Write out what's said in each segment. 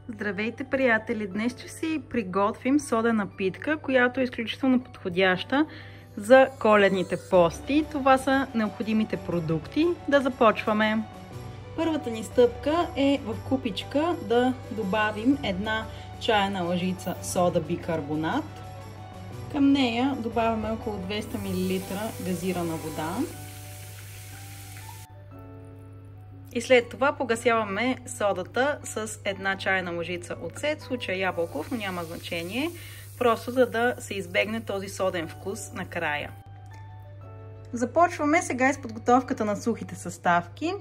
Здравейте, приятели! Днес ще си приготвим содена питка, която е изключително подходяща за коледните пости. Това са необходимите продукти. Да започваме! Първата ни стъпка е в купичка да добавим една чайна лъжица сода бикарбонат. Към нея добавяме около 200 мл газирана вода. И след това погасяваме содата с една чайна лъжица оцет, в случая ябълков, но няма значение, просто за да се избегне този соден вкус накрая. Започваме сега с подготовката на сухите съставки.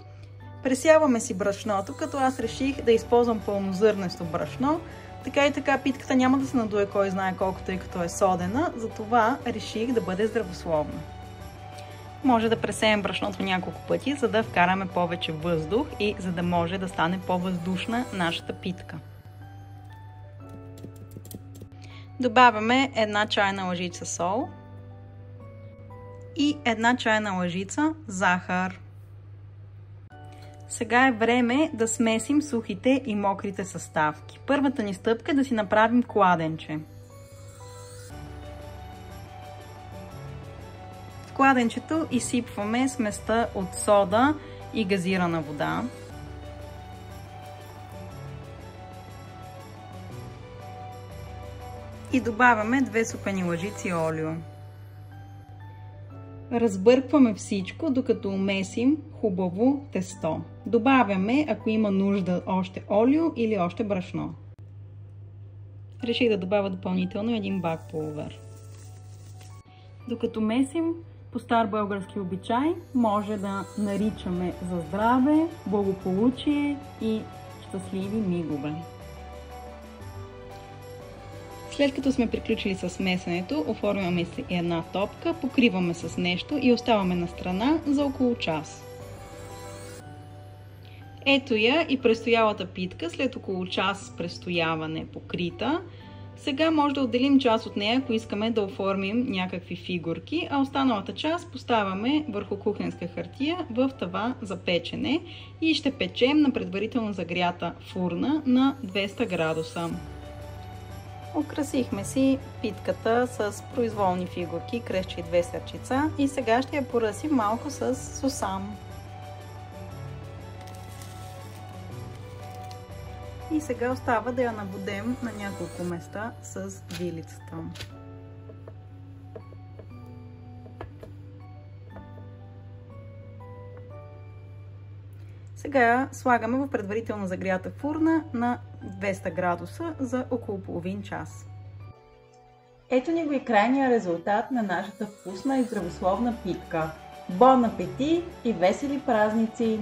Пресяваме си брашното, като аз реших да използвам пълнозърнесто брашно. Така и така питката няма да се надуе кой знае колко, тъй като е содена, затова реших да бъде здравословна. Може да пресеем брашното няколко пъти, за да вкараме повече въздух и за да може да стане по-въздушна нашата питка. Добавяме една чайна лъжица сол и една чайна лъжица захар. Сега е време да смесим сухите и мокрите съставки. Първата ни стъпка е да си направим кладенче. В кладенчето изсипваме сместа от сода и газирана вода. И добавяме 2 супени лъжици олио. Разбъркваме всичко, докато умесим хубаво тесто. Добавяме, ако има нужда, още олио или още брашно. Реших да добавя допълнително 1 бак пулвер. Докато месим, по стар български обичай, може да наричаме за здраве, благополучие и щастливи мигове. След като сме приключили с месенето, оформяме си една топка, покриваме с нещо и оставаме на страна за около час. Ето я и престоялата питка след около час престояване покрита. Сега може да отделим част от нея, ако искаме да оформим някакви фигурки, а останалата част поставяме върху кухненска хартия в тава за печене и ще печем на предварително загрята фурна на 200 градуса. Украсихме си питката с произволни фигурки, кръстче и 2 сърчица и сега ще я поръсим малко с сусам. И сега остава да я набудем на няколко места с вилицата. Сега я слагаме в предварително загрята фурна на 200 градуса за около половин час. Ето ни го и крайния резултат на нашата вкусна и здравословна питка. Бон апетит и весели празници!